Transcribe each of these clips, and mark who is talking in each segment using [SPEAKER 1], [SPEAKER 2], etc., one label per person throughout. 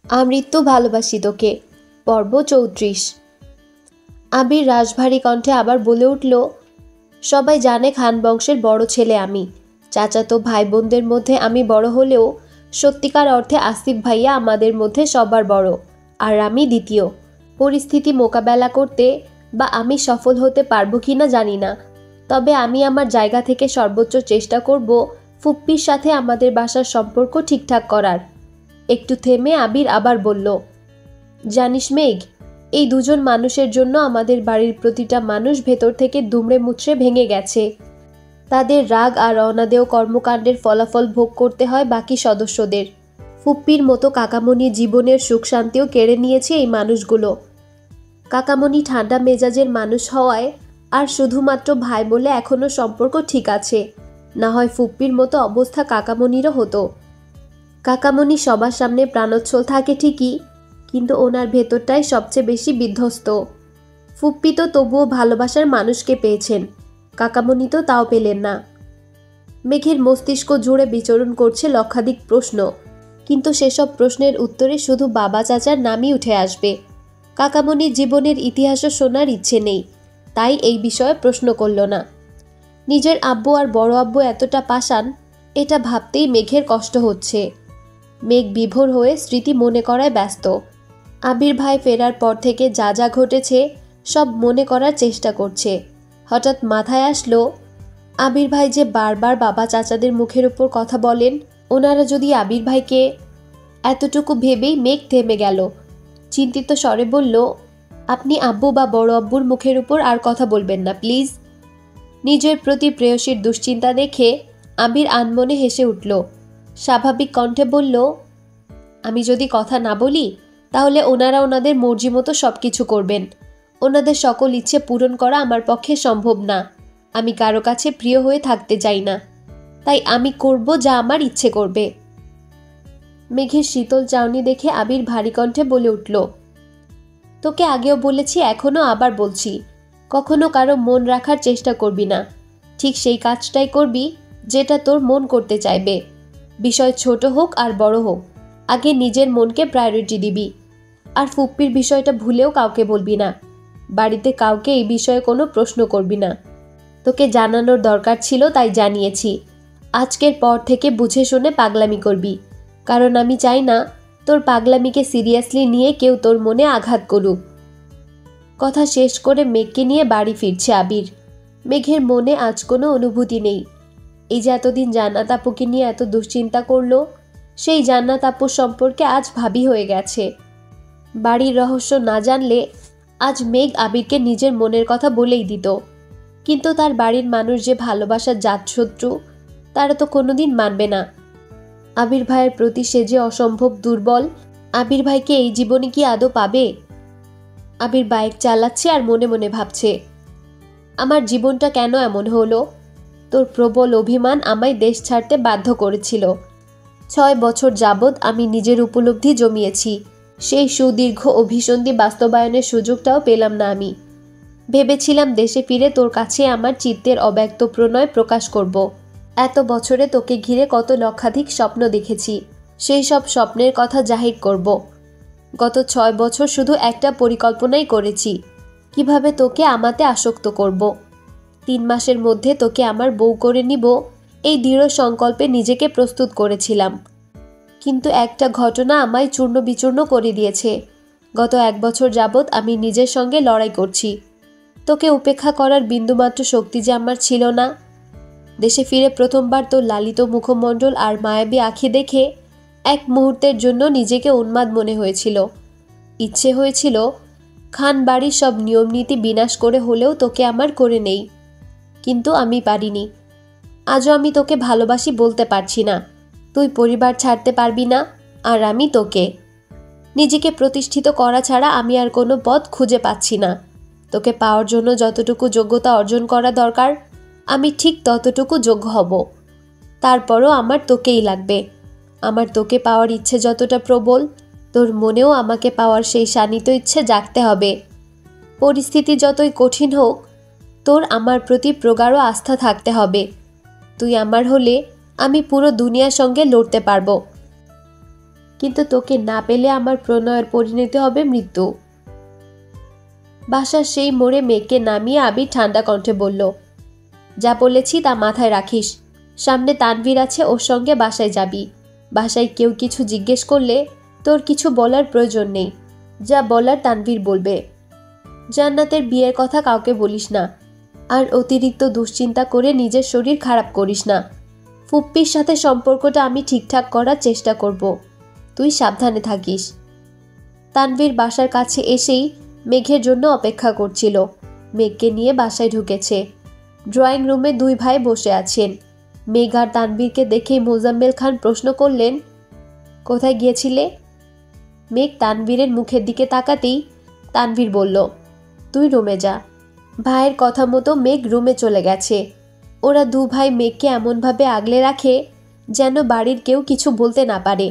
[SPEAKER 1] আমৃত্যু ভালোবাসি তোকে। পর্ব ৩৪। আবির রাশভারী কণ্ঠে আবার বলে উঠল, সবাই জানে খান বংশের বড় ছেলে আমি। চাচাতো ভাই বোনদের মধ্যে আমি বড় হলেও সত্যিকার অর্থে আসিফ ভাইয়া আমাদের মধ্যে সবার বড়, আর আমি দ্বিতীয়। পরিস্থিতি মোকাবেলা করতে বা আমি সফল হতে পারবো কি না জানি না, তবে আমি আমার জায়গা থেকে সর্বোচ্চ চেষ্টা করব ফুপ্পির সাথে আমাদের বাসার সম্পর্ক ঠিকঠাক করার। একটু থেমে আবির আবার বলল, জানিস মেঘ, এই দুজন মানুষের জন্য আমাদের বাড়ির প্রতিটা মানুষ ভেতর থেকে দুমড়ে মুচড়ে ভেঙে গেছে। তাদের রাগ আর অনাদেয় কর্মকাণ্ডের ফলাফল ভোগ করতে হয় বাকি সদস্যদের। ফুপ্পির মতো কাকামণি জীবনের সুখ শান্তিও কেড়ে নিয়েছে এই মানুষগুলো। কাকামণি ঠান্ডা মেজাজের মানুষ হওয়ায় আর শুধুমাত্র ভাই বলে এখনও সম্পর্ক ঠিক আছে, না হয় ফুপ্পির মতো অবস্থা কাকামণিরও হতো। কাকামণি সবার সামনে প্রাণোচ্ছল থাকে ঠিকই, কিন্তু ওনার ভেতরটাই সবচেয়ে বেশি বিধ্বস্ত। ফুপ্পি তো তবুও ভালোবাসার মানুষকে পেয়েছেন, কাকামণি তো তাও পেলেন না। মেঘের মস্তিষ্ক জুড়ে বিচরণ করছে লক্ষাধিক প্রশ্ন, কিন্তু সেসব প্রশ্নের উত্তরে শুধু বাবা চাচার নামই উঠে আসবে। কাকামণির জীবনের ইতিহাসও শোনার ইচ্ছে নেই, তাই এই বিষয়ে প্রশ্ন করল না। নিজের আব্বু আর বড় আব্বু এতটা পাষাণ, এটা ভাবতেই মেঘের কষ্ট হচ্ছে। মেঘ বিভোর হয়ে স্মৃতি মনে করায় ব্যস্ত। আবির ভাই ফেরার পর থেকে যা যা ঘটেছে সব মনে করার চেষ্টা করছে। হঠাৎ মাথায় আসলো, আবির ভাই যে বারবার বাবা চাচাদের মুখের উপর কথা বলেন, ওনারা যদি আবির ভাইকে... এতটুকু ভেবেই মেঘ থেমে গেল। চিন্তিত স্বরে বলল, আপনি আব্বু বা বড় আব্বুর মুখের উপর আর কথা বলবেন না প্লিজ। নিজের প্রতি প্রেয়সীর দুশ্চিন্তা দেখে আবির আনমনে হেসে উঠল। স্বাভাবিক কণ্ঠে বলল, আমি যদি কথা না বলি তাহলে ওনারা ওনাদের মর্জি মতো সব কিছু করবেন। ওনাদের সকল ইচ্ছে পূরণ করা আমার পক্ষে সম্ভব না। আমি কারো কাছে প্রিয় হয়ে থাকতে চাই না, তাই আমি করব যা আমার ইচ্ছে করবে। মেঘের শীতল চাউনি দেখে আবির ভারী কণ্ঠে বলে উঠল, তোকে আগেও বলেছি, এখনও আবার বলছি, কখনো কারো মন রাখার চেষ্টা করবি না। ঠিক সেই কাজটাই করবি যেটা তোর মন করতে চাইবে। বিষয় ছোট হোক আর বড় হোক, আগে নিজের মনকে প্রায়োরিটি দিবি। আর ফুপ্পির বিষয়টা ভুলেও কাউকে বলবি না। বাড়িতে কাউকে এই বিষয়ে কোনো প্রশ্ন করবি না। তোকে জানানোর দরকার ছিল তাই জানিয়েছি। আজকের পর থেকে বুঝে শুনে পাগলামি করবি, কারণ আমি চাই না তোর পাগলামিকে সিরিয়াসলি নিয়ে কেউ তোর মনে আঘাত করুক। কথা শেষ করে মেঘকে নিয়ে বাড়ি ফিরছে আবির। মেঘের মনে আজ কোনো অনুভূতি নেই। এই যে এতদিন জান্নাত আপুকে নিয়ে এত দুশ্চিন্তা করলো, সেই জান্নাত আপুর সম্পর্কে আজ ভাবি হয়ে গেছে। বাড়ির রহস্য না জানলে আজ মেঘ আবিরকে নিজের মনের কথা বলেই দিত, কিন্তু তার বাড়ির মানুষ যে ভালোবাসার জাতশত্রু, তারা তো কোনোদিন মানবে না। আবির ভাইয়ের প্রতি সে যে অসম্ভব দুর্বল, আবির ভাইকে এই জীবনে কি আদৌ পাবে? আবির বাইক চালাচ্ছে আর মনে মনে ভাবছে, আমার জীবনটা কেন এমন হলো? তোর প্রবল অভিমান আমায় দেশ ছাড়তে বাধ্য করেছিল। 6 বছর যাবৎ আমি নিজের উপলব্ধি জমিয়েছি, সেই সুদীর্ঘ অভিসন্ধি বাস্তবায়নের সুযোগটাও পেলাম না আমি। ভেবেছিলাম দেশে ফিরে তোর কাছে আমার চিত্তের অব্যক্ত প্রণয় প্রকাশ করব। এত বছরে তোকে ঘিরে কত লক্ষাধিক স্বপ্ন দেখেছি, সেই সব স্বপ্নের কথা জাহির করব। গত 6 বছর শুধু একটা পরিকল্পনাই করেছি, কিভাবে তোকে আমাতে আসক্ত করব। 3 মাসের মধ্যে তোকে আমার বউ করে নিব, এই দৃঢ় সংকল্পে নিজেকে প্রস্তুত করেছিলাম। কিন্তু একটা ঘটনা আমায় চূর্ণ বিচূর্ণ করে দিয়েছে। গত 1 বছর যাবৎ আমি নিজের সঙ্গে লড়াই করছি। তোকে উপেক্ষা করার বিন্দুমাত্র শক্তি যে আমার ছিল না। দেশে ফিরে প্রথমবার তোর লালিত মুখমণ্ডল আর মায়াবী আঁখি দেখে এক মুহূর্তের জন্য নিজেকে উন্মাদ মনে হয়েছিল। ইচ্ছে হয়েছিল খান বাড়ির সব নিয়মনীতি বিনাশ করে হলেও তোকে আমার করে নেই, কিন্তু আমি পারিনি। আজও আমি তোকে ভালোবাসি বলতে পারছি না। তুই পরিবার ছাড়তে পারবি না, আর আমি তোকে। নিজেকে প্রতিষ্ঠিত করা ছাড়া আমি আর কোনো পথ খুঁজে পাচ্ছি না। তোকে পাওয়ার জন্য যতটুকু যোগ্যতা অর্জন করা দরকার, আমি ঠিক ততটুকু যোগ্য হব। তারপরও আমার তোকেই লাগবে। আমার তোকে পাওয়ার ইচ্ছে যতটা প্রবল, তোর মনেও আমাকে পাওয়ার সেই শানিত ইচ্ছে জাগতে হবে। পরিস্থিতি যতই কঠিন হোক, তোর আমার প্রতি প্রগাঢ় আস্থা থাকতে হবে। তুই আমার হলে আমি পুরো দুনিয়ার সঙ্গে লড়তে পারবো। কিন্তু তোকে না পেলে আমার প্রণয়ের পরিণতি হবে মৃত্যু। বাসার সেই মোড়ে মেঘকে নামিয়ে আবির ঠান্ডা কণ্ঠে বলল, যা বলেছি তা মাথায় রাখিস। সামনে তানভীর আছে, ওর সঙ্গে বাসায় যাবি। বাসায় কেউ কিছু জিজ্ঞেস করলে তোর কিছু বলার প্রয়োজন নেই, যা বলার তানভীর বলবে। জান্নাতের বিয়ের কথা কাউকে বলিস না, আর অতিরিক্ত দুশ্চিন্তা করে নিজের শরীর খারাপ করিস না। ফুপ্পির সাথে সম্পর্কটা আমি ঠিকঠাক করার চেষ্টা করব, তুই সাবধানে থাকিস। তানভীর বাসার কাছে এসেই মেঘের জন্য অপেক্ষা করছিল। মেঘকে নিয়ে বাসায় ঢুকেছে। ড্রয়িং রুমে দুই ভাই বসে আছেন। মেঘ আর তানভীরকে দেখেই মোজাম্মেল খান প্রশ্ন করলেন, কোথায় গিয়েছিলে? মেঘ তানভীরের মুখের দিকে তাকাতেই তানভীর বলল, তুই রুমে যা। ভাইয়ের কথা মতো মেঘ রুমে চলে গেছে। ওরা দু ভাই মেঘকে এমনভাবে আগলে রাখে যেন বাড়ির কেউ কিছু বলতে না পারে।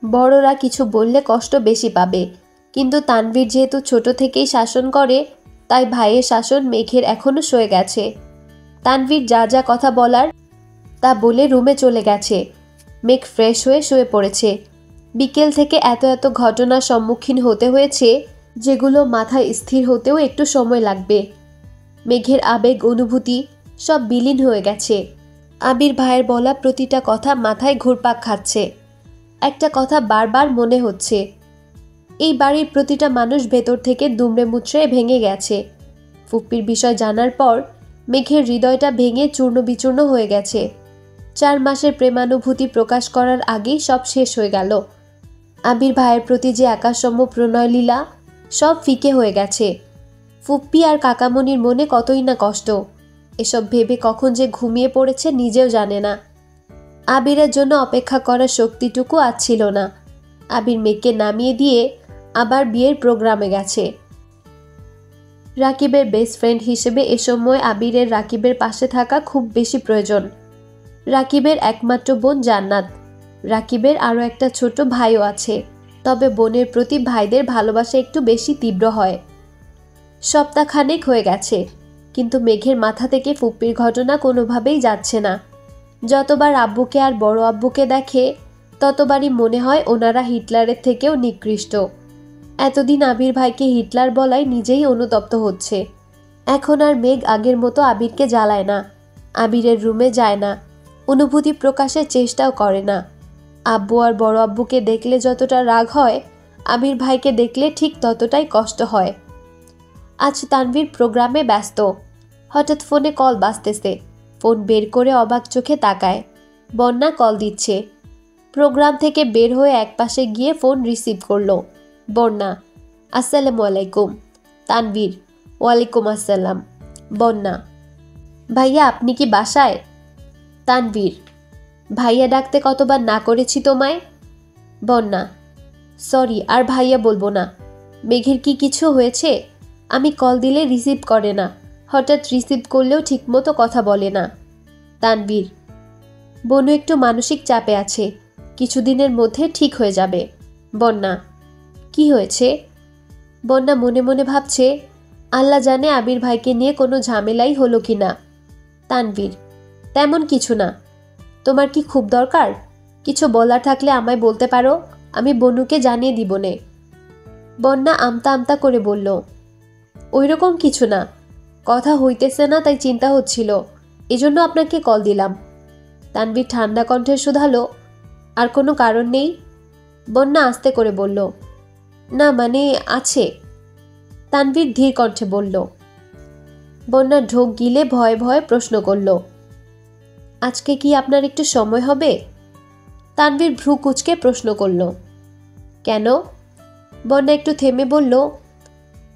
[SPEAKER 1] বড়রা কিছু বললে কষ্ট বেশি পাবে, কিন্তু তানভীর যেহেতু ছোট থেকেই শাসন করে, তাই ভাইয়ের শাসন মেঘের এখনও সয়ে গেছে। তানভীর যা যা কথা বলার তা বলে রুমে চলে গেছে। মেঘ ফ্রেশ হয়ে শুয়ে পড়েছে। বিকেল থেকে এত এত ঘটনার সম্মুখীন হতে হয়েছে যেগুলো মাথায় স্থির হতেও একটু সময় লাগবে। মেঘের আবেগ অনুভূতি সব বিলীন হয়ে গেছে। আবির ভাইয়ের বলা প্রতিটা কথা মাথায় ঘুরপাক খাচ্ছে। একটা কথা বারবার মনে হচ্ছে, এই বাড়ির প্রতিটা মানুষ ভেতর থেকে দুমড়ে মুচড়ে ভেঙে গেছে। ফুপ্পির বিষয় জানার পর মেঘের হৃদয়টা ভেঙে চূর্ণ বিচূর্ণ হয়ে গেছে। 4 মাসের প্রেমানুভূতি প্রকাশ করার আগেই সব শেষ হয়ে গেল। আবির ভাইয়ের প্রতি যে আকাশসম প্রণয় লীলা, সব ফিকে হয়ে গেছে। ফুপ্পি আর কাকামণির মনে কতই না কষ্ট। এসব ভেবে কখন যে ঘুমিয়ে পড়েছে নিজেও জানে না। আবিরের জন্য অপেক্ষা করার শক্তিটুকু আজ ছিল না। আবির মেঘকে নামিয়ে দিয়ে আবার বিয়ের প্রোগ্রামে গেছে। রাকিবের বেস্ট ফ্রেন্ড হিসেবে এ সময় আবিরের রাকিবের পাশে থাকা খুব বেশি প্রয়োজন। রাকিবের একমাত্র বোন জান্নাত। রাকিবের আরও একটা ছোট ভাইও আছে, তবে বোনের প্রতি ভাইদের ভালোবাসা একটু বেশি তীব্র হয়। সপ্তাহখানেক হয়ে গেছে, কিন্তু মেঘের মাথা থেকে ফুপ্পির ঘটনা কোনোভাবেই যাচ্ছে না। যতবার আব্বুকে আর বড় আব্বুকে দেখে ততবারই মনে হয় ওনারা হিটলারের থেকেও নিকৃষ্ট। এতদিন আবির ভাইকে হিটলার বলায় নিজেই অনুতপ্ত হচ্ছে। এখন আর মেঘ আগের মতো আবিরকে জ্বালায় না, আবিরের রুমে যায় না, অনুভূতি প্রকাশের চেষ্টাও করে না। আব্বু আর বড় আব্বুকে দেখলে যতটা রাগ হয়, আবির ভাইকে দেখলে ঠিক ততটাই কষ্ট হয়। আজ তানভীর প্রোগ্রামে ব্যস্ত। হঠাৎ ফোনে কল বাজতেছে। ফোন বের করে অবাক চোখে তাকায়। বন্যা কল দিচ্ছে। প্রোগ্রাম থেকে বের হয়ে একপাশে গিয়ে ফোন রিসিভ করলো। বন্যা, আসসালামু আলাইকুম। তানভীর, ওয়ালাইকুম আসসালাম। বন্যা, ভাইয়া আপনি কি বাসায়? তানভীর, ভাইয়া ডাকতে কতবার না করেছি তোমায়। বন্যা, সরি, আর ভাইয়া বলবো না। মেঘের কি কিছু হয়েছে? আমি কল দিলে রিসিভ করে না, হঠাৎ রিসিভ করলেও ঠিকমতো কথা বলে না। তানভীর, বনু একটু মানসিক চাপে আছে, কিছুদিনের মধ্যে ঠিক হয়ে যাবে। বন্যা, কি হয়েছে? বন্যা মনে মনে ভাবছে, আল্লাহ জানে আবির ভাইকে নিয়ে কোনো ঝামেলাই হলো কি না। তানভীর, তেমন কিছু না। তোমার কি খুব দরকার? কিছু বলার থাকলে আমায় বলতে পারো, আমি বনুকে জানিয়ে দিব নে। বন্যা আমতা আমতা করে বলল, ওইরকম কিছু না, কথা হইতেছে না তাই চিন্তা হচ্ছিল, এজন্য আপনাকে কল দিলাম। তানভীর ঠান্ডা কণ্ঠে শুধালো, আর কোনো কারণ নেই? বন্যা আস্তে করে বলল, না মানে আছে। তানভীর ধীর কণ্ঠে বলল। বন্যা ঢোক গিলে ভয়ে ভয়ে প্রশ্ন করল, আজকে কি আপনার একটু সময় হবে? তানভীর ভ্রু কুঁচকে প্রশ্ন করল, কেন? বন্যা একটু থেমে বলল,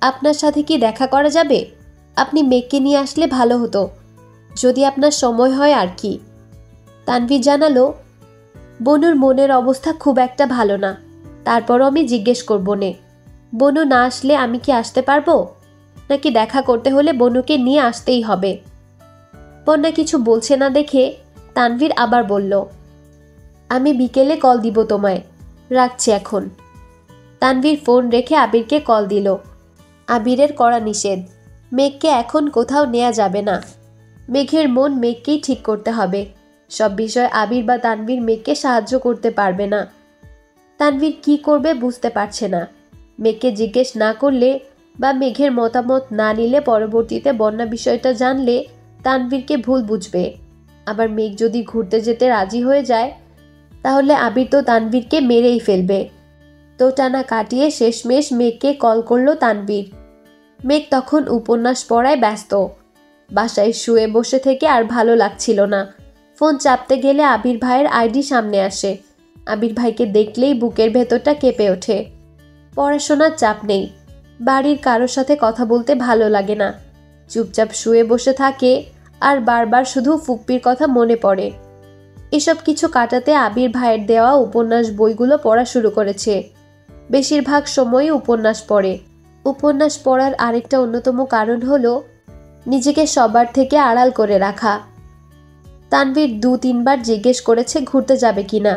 [SPEAKER 1] আপনার সাথে কি দেখা করা যাবে? আপনি মেঘকে নিয়ে আসলে ভালো হতো, যদি আপনার সময় হয় আর কি। তানভীর জানালো, বনুর মনের অবস্থা খুব একটা ভালো না, তারপরও আমি জিজ্ঞেস করব নে। বনু না আসলে আমি কি আসতে পারবো, নাকি দেখা করতে হলে বনুকে নিয়ে আসতেই হবে? বন্যা কিছু বলছে না দেখে তানভীর আবার বলল, আমি বিকেলে কল দিব তোমায়, রাখছি এখন। তানভীর ফোন রেখে আবিরকে কল দিল। আবিরের কড়া নিষেধ, মেঘকে এখন কোথাও নেওয়া যাবে না। মেঘের মন মেঘকেই ঠিক করতে হবে। সব বিষয় আবির বা তানভীর মেঘকে সাহায্য করতে পারবে না। তানভীর কি করবে বুঝতে পারছে না। মেঘকে জিজ্ঞেস না করলে বা মেঘের মতামত না নিলে পরবর্তীতে বন্যা বিষয়টা জানলে তানভীরকে ভুল বুঝবে। আবার মেঘ যদি ঘুরতে যেতে রাজি হয়ে যায় তাহলে আবির তো তানভীরকে মেরেই ফেলবে। তো টানা কাটিয়ে শেষমেশ মেঘকে কল করলো তানভীর। মেঘ তখন উপন্যাস পড়ায় ব্যস্ত। বাসায় শুয়ে বসে থেকে আর ভালো লাগছিল না। ফোন চাপতে গেলে আবির ভাইয়ের আইডি সামনে আসে। আবির ভাইকে দেখলেই বুকের ভেতরটা কেঁপে ওঠে। পড়াশোনার চাপ নেই, বাড়ির কারোর সাথে কথা বলতে ভালো লাগে না, চুপচাপ শুয়ে বসে থাকে আর বারবার শুধু ফুপ্পির কথা মনে পড়ে। এসব কিছু কাটাতে আবির ভাইয়ের দেওয়া উপন্যাস বইগুলো পড়া শুরু করেছে। বেশিরভাগ সময়ই উপন্যাস পড়ে। উপন্যাস পড়ার আরেকটা অন্যতম কারণ হলো নিজেকে সবার থেকে আড়াল করে রাখা। তানভীর 2-3 বার জিজ্ঞেস করেছে ঘুরতে যাবে কিনা,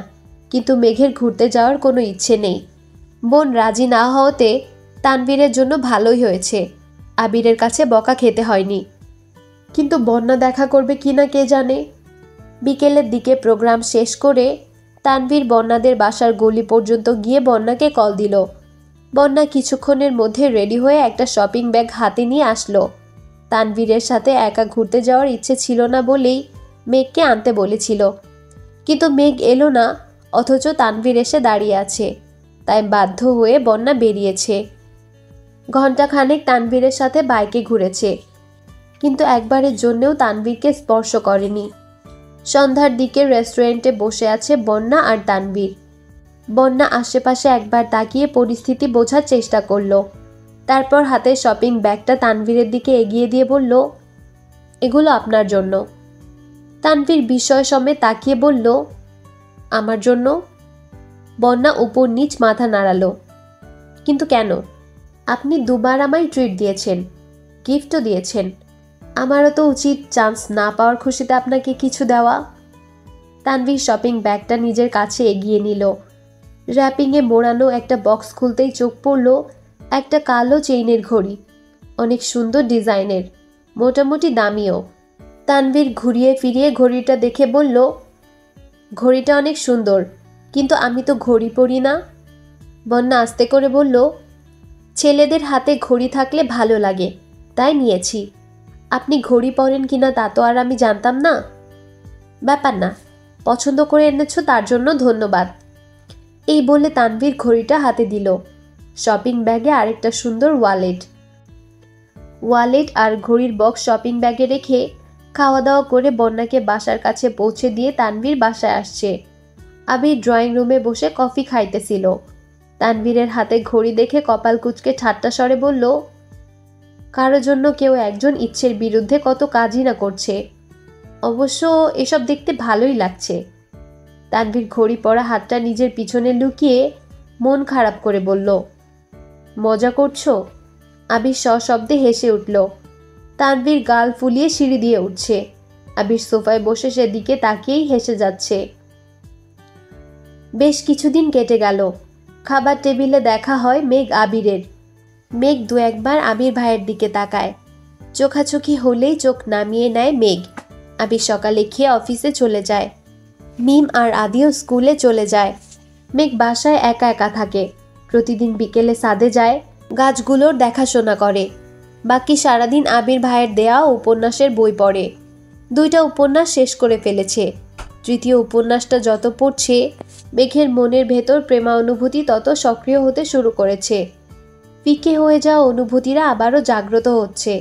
[SPEAKER 1] কিন্তু মেঘের ঘুরতে যাওয়ার কোনো ইচ্ছে নেই। বোন রাজি না হওয়াতে তানভীরের জন্য ভালোই হয়েছে, আবিরের কাছে বকা খেতে হয়নি। কিন্তু বন্যা দেখা করবে কিনা কে জানে। বিকেলের দিকে প্রোগ্রাম শেষ করে তানভীর বন্যাদের বাসার গলি পর্যন্ত গিয়ে বন্যাকে কল দিল। বন্যা কিছুক্ষণের মধ্যে রেডি হয়ে একটা শপিং ব্যাগ হাতে নিয়ে আসলো। তানভীরের সাথে একা ঘুরতে যাওয়ার ইচ্ছে ছিল না বলেই মেঘকে আনতে বলেছিল, কিন্তু মেঘ এলো না, অথচ তানভীর এসে দাঁড়িয়ে আছে। তাই বাধ্য হয়ে বন্যা বেরিয়েছে। ঘণ্টাখানেক তানভীরের সাথে বাইকে ঘুরেছে, কিন্তু একবারের জন্যও তানভীরকে স্পর্শ করেনি। সন্ধ্যার দিকে রেস্টুরেন্টে বসে আছে বন্যা আর তানভীর। বন্যা আশেপাশে একবার তাকিয়ে পরিস্থিতি বোঝার চেষ্টা করলো। তারপর হাতের শপিং ব্যাগটা তানভীরের দিকে এগিয়ে দিয়ে বলল, এগুলো আপনার জন্য। তানভীর বিস্ময় সমেত তাকিয়ে বলল, আমার জন্য? বন্যা উপর নিচ মাথা নাড়ালো। কিন্তু কেন? আপনি 2বার আমায় ট্রিট দিয়েছেন, গিফটও দিয়েছেন, আমারও তো উচিত চান্স না পাওয়ার খুশিতে আপনাকে কিছু দেওয়া। তানভীর শপিং ব্যাগটা নিজের কাছে এগিয়ে নিল। র্যাপিংয়ে মোড়ানো একটা বক্স খুলতেই চোখ পড়ল একটা কালো চেইনের ঘড়ি, অনেক সুন্দর ডিজাইনের, মোটামুটি দামিও। তানভীর ঘুরিয়ে ফিরিয়ে ঘড়িটা দেখে বলল, ঘড়িটা অনেক সুন্দর, কিন্তু আমি তো ঘড়ি পরি না। বন্যা আস্তে করে বলল, ছেলেদের হাতে ঘড়ি থাকলে ভালো লাগে, তাই নিয়েছি। আপনি ঘড়ি পরেন কিনা তা তো আর আমি জানতাম না। ব্যাপার না, পছন্দ করে এনেছো তার জন্য ধন্যবাদ। এই বলে তানভীর ঘড়িটা হাতে দিল। শপিং ব্যাগে আরেকটা সুন্দর ওয়ালেট আর ঘড়ির বক্স শপিং ব্যাগে রেখে খাওয়া দাওয়া করে বন্যাকে বাসার কাছে পৌঁছে দিয়ে তানভীর বাসায় আসছে। আবির ড্রয়িং রুমে বসে কফি খাইতেছিল। তানভীরের হাতে ঘড়ি দেখে কপাল কুঁচকে ঠাট্টা স্বরে বলল, কারো জন্য কেউ একজন ইচ্ছের বিরুদ্ধে কত কাজই না করছে। অবশ্য এসব দেখতে ভালোই লাগছে। তানভীর ঘড়ি পরা হাতটা নিজের পিছনে লুকিয়ে মন খারাপ করে বলল, মজা করছো? আবির সশব্দে হেসে উঠল। তানভীর গাল ফুলিয়ে সিঁড়ি দিয়ে উঠছে। আবির সোফায় বসে সেদিকে তাকিয়েই হেসে যাচ্ছে। বেশ কিছুদিন কেটে গেল। খাবার টেবিলে দেখা হয় মেঘ আবিরের। মেঘ 2-1বার আবির ভাইয়ের দিকে তাকায়। চোখাচোখি হলেই চোখ নামিয়ে নেয় মেঘ। আবির সকালে খেয়ে অফিসে চলে যায়। মিম আর আদিও স্কুলে চলে যায়। মেঘ বাসায় একা একা থাকে। প্রতিদিন বিকেলে ছাদে যায়, গাছগুলোর দেখাশোনা করে। বাকি সারাদিন আবির ভাইয়ের দেয়া উপন্যাসের বই পড়ে। 2টা উপন্যাস শেষ করে ফেলেছে। তৃতীয় উপন্যাসটা যত পড়ছে মেঘের মনের ভেতর প্রেমা অনুভূতি তত সক্রিয় হতে শুরু করেছে। ফিকে হয়ে যাওয়া অনুভূতিরা আবারও জাগ্রত হচ্ছে।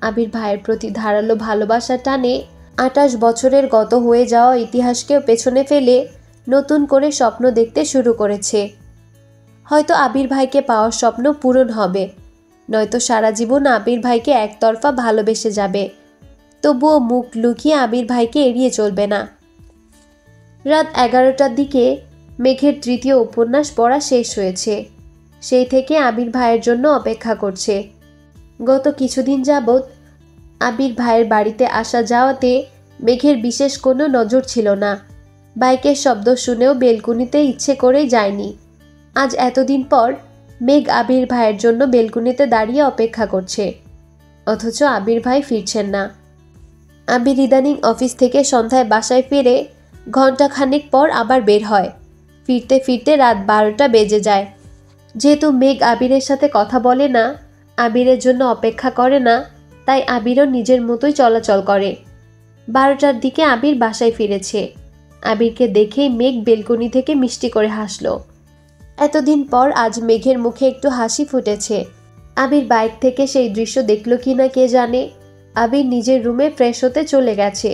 [SPEAKER 1] আবির ভাইয়ের প্রতি ধারালো ভালোবাসার টানে 28 বছরের গত হয়ে যাওয়া ইতিহাসকেও পেছনে ফেলে নতুন করে স্বপ্ন দেখতে শুরু করেছে। হয়তো আবির ভাইকে পাওয়ার স্বপ্ন পূরণ হবে, নয়তো সারা জীবন আবির ভাইকে একতরফা ভালোবেসে যাবে। তবুও মুখ লুকিয়ে আবির ভাইকে এড়িয়ে চলবে না। রাত 11টার দিকে মেঘের তৃতীয় উপন্যাস পড়া শেষ হয়েছে। সেই থেকে আবির ভাইয়ের জন্য অপেক্ষা করছে। গত কিছুদিন যাবৎ আবির ভাইয়ের বাড়িতে আসা যাওয়াতে মেঘের বিশেষ কোনো নজর ছিল না। বাইকের শব্দ শুনেও বেলকুনিতে ইচ্ছে করেই যায়নি। আজ এতদিন পর মেঘ আবির ভাইয়ের জন্য বেলকুনিতে দাঁড়িয়ে অপেক্ষা করছে, অথচ আবির ভাই ফিরছেন না। আবির ইদানিং অফিস থেকে সন্ধ্যায় বাসায় ফিরে ঘণ্টাখানেক পর আবার বের হয়। ফিরতে ফিরতে রাত 12টা বেজে যায়। যেহেতু মেঘ আবিরের সাথে কথা বলে না, আবিরের জন্য অপেক্ষা করে না, তাই আবিরও নিজের মতোই চলাচল করে। 12টার দিকে আবির বাসায় ফিরেছে। আবিরকে দেখেই মেঘ বেলকনি থেকে মিষ্টি করে হাসল। এতদিন পর আজ মেঘের মুখে একটু হাসি ফুটেছে। আবির বাইক থেকে সেই দৃশ্য দেখল কিনা কে জানে। আবির নিজের রুমে ফ্রেশ হতে চলে গেছে।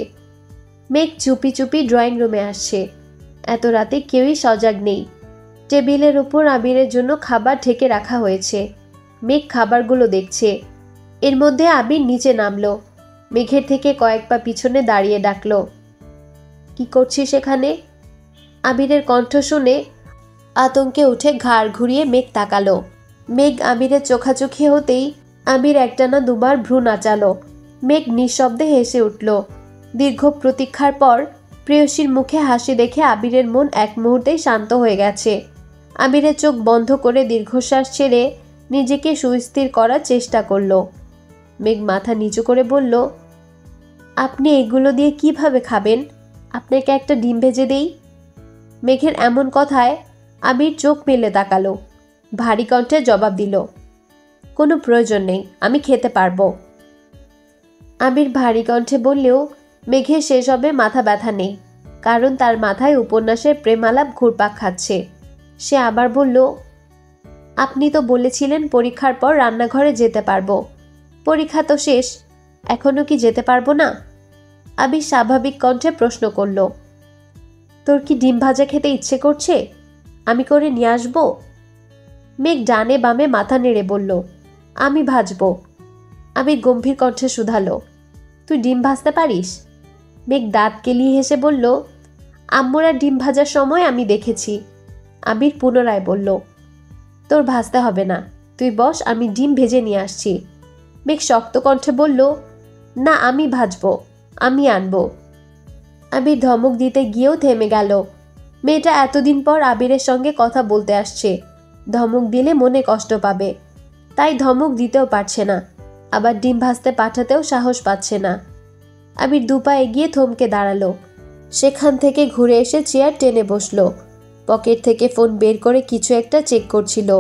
[SPEAKER 1] মেঘ চুপি চুপি ড্রয়িং রুমে আসছে। এত রাতে কেউই সজাগ নেই। টেবিলের উপর আবিরের জন্য খাবার ঢেকে রাখা হয়েছে। মেঘ খাবারগুলো দেখছে। এর মধ্যে আবির নিচে নামলো। মেঘের থেকে কয়েক পা পিছনে দাঁড়িয়ে ডাকলো, কি করছিস এখানে? আবিরের কণ্ঠ শুনে আতঙ্কে উঠে ঘাড় ঘুরিয়ে মেঘ তাকালো। মেঘ আবিরের চোখাচোখি হতেই আবির একটানা দুবার ভ্রু নাচালো। মেঘ নিঃশব্দে হেসে উঠল। দীর্ঘ প্রতীক্ষার পর প্রেয়সীর মুখে হাসি দেখে আবিরের মন এক মুহূর্তেই শান্ত হয়ে গেছে। আবিরের চোখ বন্ধ করে দীর্ঘশ্বাস ছেড়ে নিজেকে সুস্থির করার চেষ্টা করল। মেঘ মাথা নিচু করে বলল, আপনি এগুলো দিয়ে কিভাবে খাবেন? আপনাকে একটা ডিম ভেজে দেই? মেঘের এমন কথায় আবির চোখ মেলে তাকালো। ভারী কণ্ঠে জবাব দিল, কোনো প্রয়োজন নেই, আমি খেতে পারবো। আবির ভারী কণ্ঠে বললেও মেঘের সেসবে মাথা ব্যথা নেই, কারণ তার মাথায় উপন্যাসের প্রেমালাপ ঘুরপাক খাচ্ছে। সে আবার বলল, আপনি তো বলেছিলেন পরীক্ষার পর রান্নাঘরে যেতে পারবো। পরীক্ষা তো শেষ, এখনো কি যেতে পারবো না? আবির স্বাভাবিক কণ্ঠে প্রশ্ন করল, তোর কি ডিম ভাজা খেতে ইচ্ছে করছে? আমি করে নিয়ে আসবো? মেঘ ডানে বামে মাথা নেড়ে বলল, আমি ভাজবো। আবির গম্ভীর কণ্ঠে শুধালো, তুই ডিম ভাজতে পারিস? মেঘ দাঁত কেলিয়ে হেসে বলল, আম্মুরা ডিম ভাজার সময় আমি দেখেছি। আবির পুনরায় বলল, তোর ভাজতে হবে না, তুই বস, আমি ডিম ভেজে নিয়ে আসছি। মেঘ শক্ত কণ্ঠে বলল, না, আমি ভাজবো, আমি আনবো। আবির ধমক দিতে গিয়েও থেমে গেল। মেয়েটা এতদিন পর আবিরের সঙ্গে কথা বলতে আসছে। ধমক দিলে মনে কষ্ট পাবে, তাই ধমক দিতেও পারছে না, আবার ডিম ভাজতে পাঠাতেও সাহস পাচ্ছে না। আবির দুপা এগিয়ে থমকে দাঁড়ালো। সেখান থেকে ঘুরে এসে চেয়ার টেনে বসলো। পকেট থেকে ফোন বের করে কিছু একটা চেক করছিল।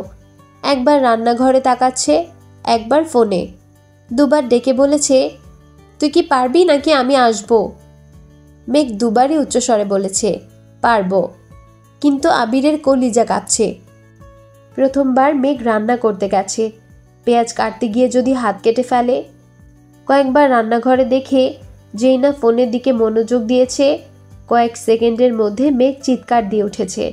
[SPEAKER 1] একবার রান্নাঘরে তাকাচ্ছে, একবার ফোনে। দুবার ডেকে বলেছে, তুই কি পারবি নাকি আমি আসবো? মেঘ দুবারই উচ্চস্বরে বলেছে, পারবো। কিন্তু আবিরের কলিজা কাঁপছে। প্রথমবার মেঘ রান্না করতে গেছে, পেঁয়াজ কাটতে গিয়ে যদি হাত কেটে ফেলে। কয়েকবার রান্নাঘরে দেখে যেই না ফোনের দিকে মনোযোগ দিয়েছে, কয়েক সেকেন্ডের মধ্যে মেঘ চিৎকার দিয়ে উঠেছে।